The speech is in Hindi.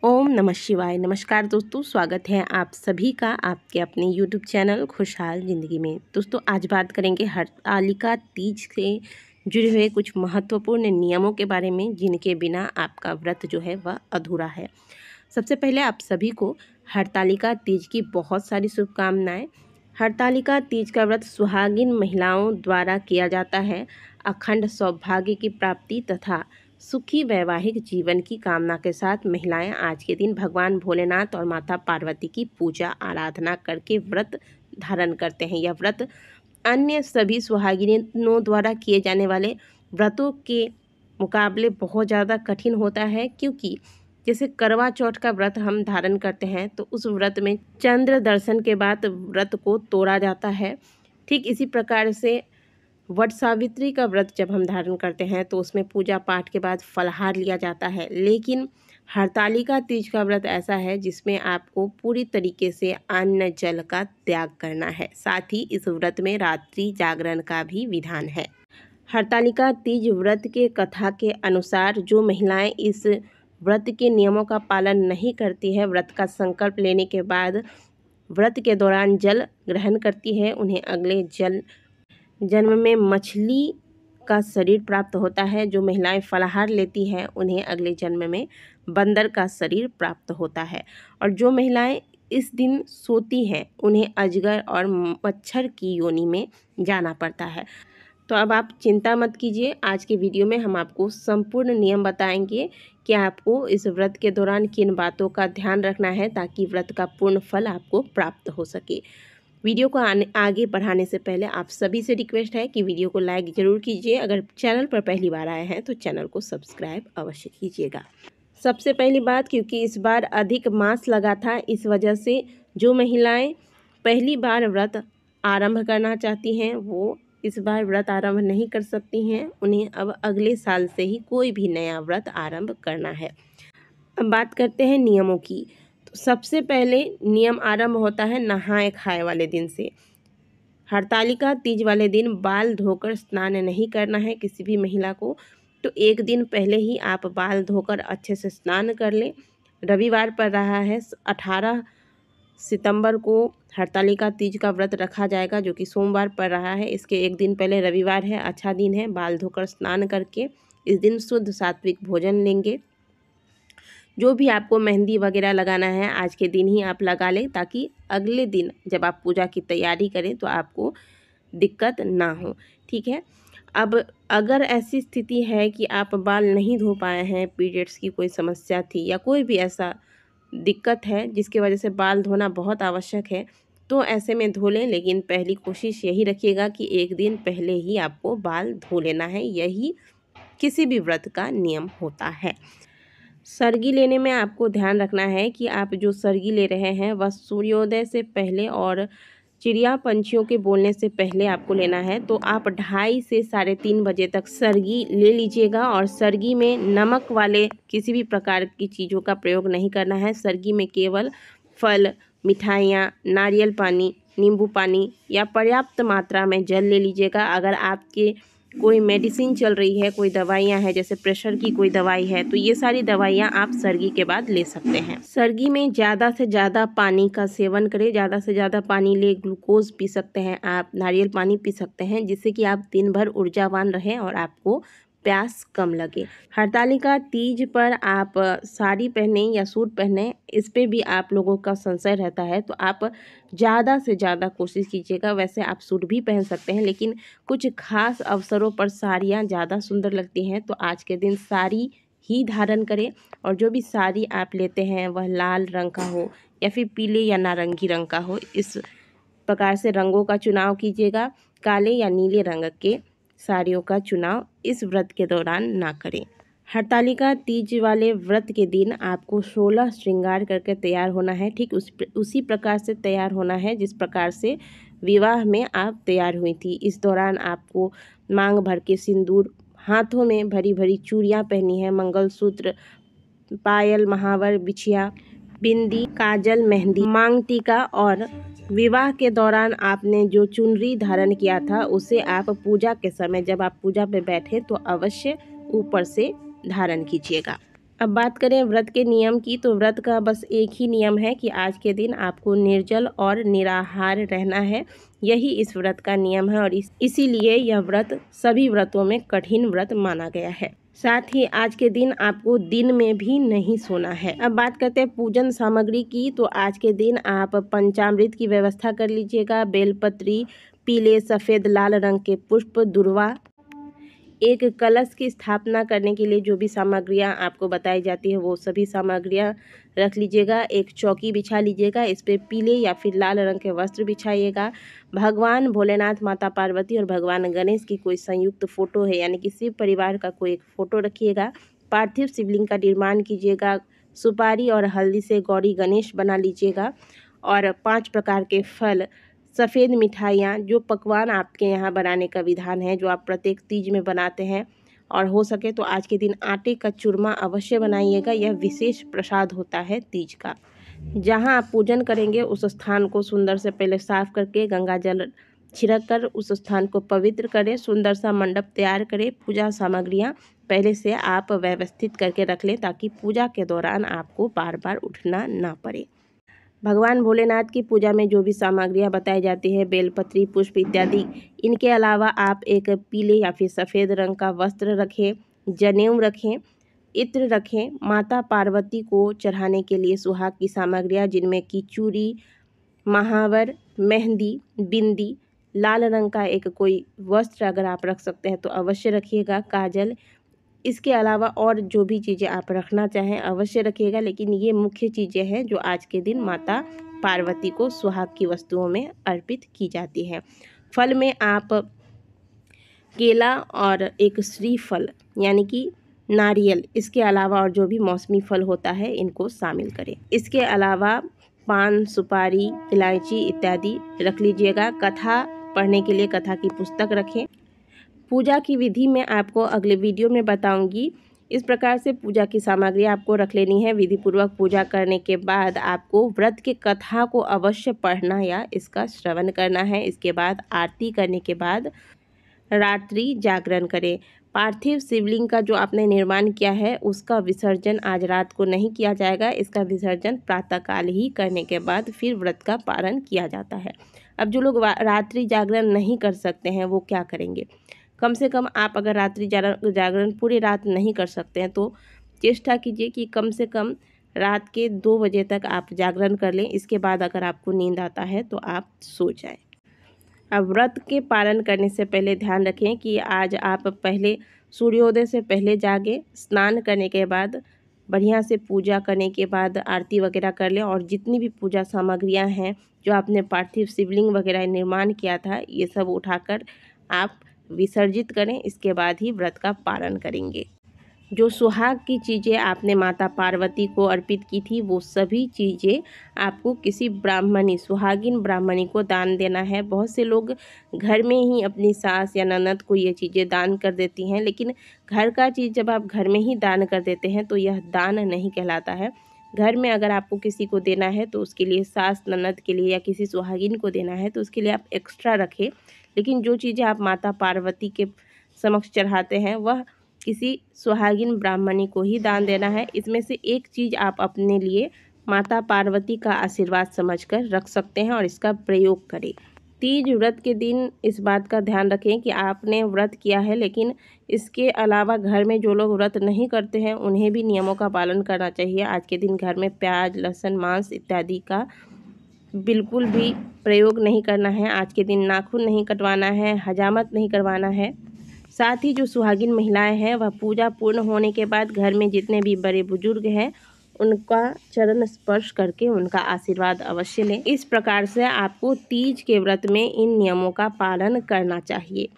ओम नमः शिवाय। नमस्कार दोस्तों, स्वागत है आप सभी का आपके अपने यूट्यूब चैनल खुशहाल ज़िंदगी में। दोस्तों आज बात करेंगे हरतालिका तीज से जुड़े हुए कुछ महत्वपूर्ण नियमों के बारे में, जिनके बिना आपका व्रत जो है वह अधूरा है। सबसे पहले आप सभी को हरतालिका तीज की बहुत सारी शुभकामनाएं। हरतालिका तीज का व्रत सुहागिन महिलाओं द्वारा किया जाता है। अखंड सौभाग्य की प्राप्ति तथा सुखी वैवाहिक जीवन की कामना के साथ महिलाएं आज के दिन भगवान भोलेनाथ और माता पार्वती की पूजा आराधना करके व्रत धारण करते हैं। यह व्रत अन्य सभी सुहागिनों द्वारा किए जाने वाले व्रतों के मुकाबले बहुत ज़्यादा कठिन होता है, क्योंकि जैसे करवा चौथ का व्रत हम धारण करते हैं तो उस व्रत में चंद्र दर्शन के बाद व्रत को तोड़ा जाता है। ठीक इसी प्रकार से वट सावित्री का व्रत जब हम धारण करते हैं तो उसमें पूजा पाठ के बाद फलाहार लिया जाता है, लेकिन हरतालिका तीज का व्रत ऐसा है जिसमें आपको पूरी तरीके से अन्न जल का त्याग करना है। साथ ही इस व्रत में रात्रि जागरण का भी विधान है। हरतालिका तीज व्रत के कथा के अनुसार जो महिलाएं इस व्रत के नियमों का पालन नहीं करती है, व्रत का संकल्प लेने के बाद व्रत के दौरान जल ग्रहण करती है, उन्हें अगले जन्म में मछली का शरीर प्राप्त होता है। जो महिलाएं फलाहार लेती हैं उन्हें अगले जन्म में बंदर का शरीर प्राप्त होता है। और जो महिलाएं इस दिन सोती हैं उन्हें अजगर और मच्छर की योनि में जाना पड़ता है। तो अब आप चिंता मत कीजिए, आज के वीडियो में हम आपको संपूर्ण नियम बताएंगे कि आपको इस व्रत के दौरान किन बातों का ध्यान रखना है ताकि व्रत का पूर्ण फल आपको प्राप्त हो सके। वीडियो को आगे बढ़ाने से पहले आप सभी से रिक्वेस्ट है कि वीडियो को लाइक ज़रूर कीजिए। अगर चैनल पर पहली बार आए हैं तो चैनल को सब्सक्राइब अवश्य कीजिएगा। सबसे पहली बात, क्योंकि इस बार अधिक मास लगा था, इस वजह से जो महिलाएं पहली बार व्रत आरंभ करना चाहती हैं वो इस बार व्रत आरंभ नहीं कर सकती हैं। उन्हें अब अगले साल से ही कोई भी नया व्रत आरंभ करना है। अब बात करते हैं नियमों की। तो सबसे पहले नियम आरंभ होता है नहाए खाए वाले दिन से। हरतालिका तीज वाले दिन बाल धोकर स्नान नहीं करना है किसी भी महिला को। तो एक दिन पहले ही आप बाल धोकर अच्छे से स्नान कर लें। रविवार पर रहा है 18 सितंबर को हरतालिका तीज का व्रत रखा जाएगा, जो कि सोमवार पर रहा है। इसके एक दिन पहले रविवार है, अच्छा दिन है। बाल धोकर स्नान करके इस दिन शुद्ध सात्विक भोजन लेंगे। जो भी आपको मेहंदी वगैरह लगाना है आज के दिन ही आप लगा लें, ताकि अगले दिन जब आप पूजा की तैयारी करें तो आपको दिक्कत ना हो। ठीक है। अब अगर ऐसी स्थिति है कि आप बाल नहीं धो पाए हैं, पीरियड्स की कोई समस्या थी या कोई भी ऐसा दिक्कत है जिसकी वजह से बाल धोना बहुत आवश्यक है, तो ऐसे में धो लें। लेकिन पहली कोशिश यही रखिएगा कि एक दिन पहले ही आपको बाल धो लेना है। यही किसी भी व्रत का नियम होता है। सरगी लेने में आपको ध्यान रखना है कि आप जो सरगी ले रहे हैं वह सूर्योदय से पहले और चिड़िया पंछियों के बोलने से पहले आपको लेना है। तो आप 2:30 से 3:30 बजे तक सरगी ले लीजिएगा। और सरगी में नमक वाले किसी भी प्रकार की चीज़ों का प्रयोग नहीं करना है। सरगी में केवल फल, मिठाइयाँ, नारियल पानी, नींबू पानी या पर्याप्त मात्रा में जल ले लीजिएगा। अगर आपके कोई मेडिसिन चल रही है, कोई दवाइयाँ हैं, जैसे प्रेशर की कोई दवाई है, तो ये सारी दवाइयाँ आप सरगी के बाद ले सकते हैं। सरगी में ज़्यादा से ज़्यादा पानी का सेवन करें। ज़्यादा से ज़्यादा पानी ले, ग्लूकोज पी सकते हैं आप, नारियल पानी पी सकते हैं, जिससे कि आप दिन भर ऊर्जावान रहें और आपको प्यास कम लगे। हरतालिका तीज पर आप साड़ी पहने या सूट पहने, इस पे भी आप लोगों का संशय रहता है, तो आप ज़्यादा से ज़्यादा कोशिश कीजिएगा। वैसे आप सूट भी पहन सकते हैं, लेकिन कुछ खास अवसरों पर साड़ियाँ ज़्यादा सुंदर लगती हैं, तो आज के दिन साड़ी ही धारण करें। और जो भी साड़ी आप लेते हैं वह लाल रंग का हो या फिर पीले या नारंगी रंग का हो। इस प्रकार से रंगों का चुनाव कीजिएगा। काले या नीले रंग के साड़ियों का चुनाव इस व्रत के दौरान ना करें। हरतालिका तीज वाले व्रत के दिन आपको 16 श्रृंगार करके तैयार होना है। ठीक उसी प्रकार से तैयार होना है जिस प्रकार से विवाह में आप तैयार हुई थी। इस दौरान आपको मांग भर के सिंदूर, हाथों में भरी भरी चूड़ियाँ पहनी है, मंगलसूत्र, पायल, महावर, बिछिया, बिंदी, काजल, मेहंदी, मांग टीका, और विवाह के दौरान आपने जो चुनरी धारण किया था उसे आप पूजा के समय, जब आप पूजा पे बैठे तो अवश्य ऊपर से धारण कीजिएगा। अब बात करें व्रत के नियम की, तो व्रत का बस एक ही नियम है कि आज के दिन आपको निर्जल और निराहार रहना है। यही इस व्रत का नियम है और इसीलिए यह व्रत सभी व्रतों में कठिन व्रत माना गया है। साथ ही आज के दिन आपको दिन में भी नहीं सोना है। अब बात करते हैं पूजन सामग्री की, तो आज के दिन आप पंचामृत की व्यवस्था कर लीजिएगा। बेलपत्री, पीले, सफ़ेद, लाल रंग के पुष्प, दुर्वा। एक कलश की स्थापना करने के लिए जो भी सामग्रियां आपको बताई जाती है वो सभी सामग्रियां रख लीजिएगा। एक चौकी बिछा लीजिएगा, इस पे पीले या फिर लाल रंग के वस्त्र बिछाइएगा। भगवान भोलेनाथ, माता पार्वती और भगवान गणेश की कोई संयुक्त फोटो है यानी कि शिव परिवार का कोई एक फोटो रखिएगा। पार्थिव शिवलिंग का निर्माण कीजिएगा। सुपारी और हल्दी से गौरी गणेश बना लीजिएगा और 5 प्रकार के फल, सफ़ेद मिठाइयाँ, जो पकवान आपके यहाँ बनाने का विधान है, जो आप प्रत्येक तीज में बनाते हैं, और हो सके तो आज के दिन आटे का चूरमा अवश्य बनाइएगा। यह विशेष प्रसाद होता है तीज का। जहाँ आप पूजन करेंगे उस स्थान को सुंदर से पहले साफ करके गंगा जल छिड़क कर उस स्थान को पवित्र करें। सुंदर सा मंडप तैयार करें। पूजा सामग्रियाँ पहले से आप व्यवस्थित करके रख लें ताकि पूजा के दौरान आपको बार बार उठना ना पड़े। भगवान भोलेनाथ की पूजा में जो भी सामग्रियाँ बताई जाती है, बेलपत्री, पुष्प इत्यादि, इनके अलावा आप एक पीले या फिर सफ़ेद रंग का वस्त्र रखें, जनेऊ रखें, इत्र रखें। माता पार्वती को चढ़ाने के लिए सुहाग की सामग्रियाँ जिनमें कि चूड़ी, महावर, मेहंदी, बिंदी, लाल रंग का एक कोई वस्त्र अगर आप रख सकते हैं तो अवश्य रखिएगा, काजल। इसके अलावा और जो भी चीज़ें आप रखना चाहें अवश्य रखिएगा, लेकिन ये मुख्य चीज़ें हैं जो आज के दिन माता पार्वती को सुहाग की वस्तुओं में अर्पित की जाती हैं। फल में आप केला और एक श्रीफल यानी कि नारियल, इसके अलावा और जो भी मौसमी फल होता है इनको शामिल करें। इसके अलावा पान, सुपारी, इलायची इत्यादि रख लीजिएगा। कथा पढ़ने के लिए कथा की पुस्तक रखें। पूजा की विधि मैं आपको अगले वीडियो में बताऊंगी। इस प्रकार से पूजा की सामग्री आपको रख लेनी है। विधि पूर्वक पूजा करने के बाद आपको व्रत के कथा को अवश्य पढ़ना या इसका श्रवण करना है। इसके बाद आरती करने के बाद रात्रि जागरण करें। पार्थिव शिवलिंग का जो आपने निर्माण किया है उसका विसर्जन आज रात को नहीं किया जाएगा। इसका विसर्जन प्रातःकाल ही करने के बाद फिर व्रत का पारण किया जाता है। अब जो लोग रात्रि जागरण नहीं कर सकते हैं वो क्या करेंगे? कम से कम आप अगर रात्रि जागरण पूरी रात नहीं कर सकते हैं तो चेष्टा कीजिए कि कम से कम रात के 2 बजे तक आप जागरण कर लें। इसके बाद अगर आपको नींद आता है तो आप सो जाएं। अब व्रत के पालन करने से पहले ध्यान रखें कि आज आप पहले सूर्योदय से पहले जागे, स्नान करने के बाद बढ़िया से पूजा करने के बाद आरती वगैरह कर लें और जितनी भी पूजा सामग्रियां हैं जो आपने पार्थिव शिवलिंग वगैरह निर्माण किया था ये सब उठाकर आप विसर्जित करें। इसके बाद ही व्रत का पालन करेंगे। जो सुहाग की चीज़ें आपने माता पार्वती को अर्पित की थी वो सभी चीज़ें आपको किसी ब्राह्मणी, सुहागिन ब्राह्मणी को दान देना है। बहुत से लोग घर में ही अपनी सास या ननद को ये चीज़ें दान कर देती हैं, लेकिन घर का चीज़ जब आप घर में ही दान कर देते हैं तो यह दान नहीं कहलाता है। घर में अगर आपको किसी को देना है तो उसके लिए, सास ननद के लिए या किसी सुहागिन को देना है तो उसके लिए आप एक्स्ट्रा रखें। लेकिन जो चीज़ें आप माता पार्वती के समक्ष चढ़ाते हैं वह किसी सुहागिन ब्राह्मणी को ही दान देना है। इसमें से एक चीज़ आप अपने लिए माता पार्वती का आशीर्वाद समझकर रख सकते हैं और इसका प्रयोग करें। तीज व्रत के दिन इस बात का ध्यान रखें कि आपने व्रत किया है, लेकिन इसके अलावा घर में जो लोग व्रत नहीं करते हैं उन्हें भी नियमों का पालन करना चाहिए। आज के दिन घर में प्याज, लहसुन, मांस इत्यादि का बिल्कुल भी प्रयोग नहीं करना है। आज के दिन नाखून नहीं कटवाना है, हजामत नहीं करवाना है। साथ ही जो सुहागिन महिलाएं हैं वह पूजा पूर्ण होने के बाद घर में जितने भी बड़े बुजुर्ग हैं उनका चरण स्पर्श करके उनका आशीर्वाद अवश्य लें। इस प्रकार से आपको तीज के व्रत में इन नियमों का पालन करना चाहिए।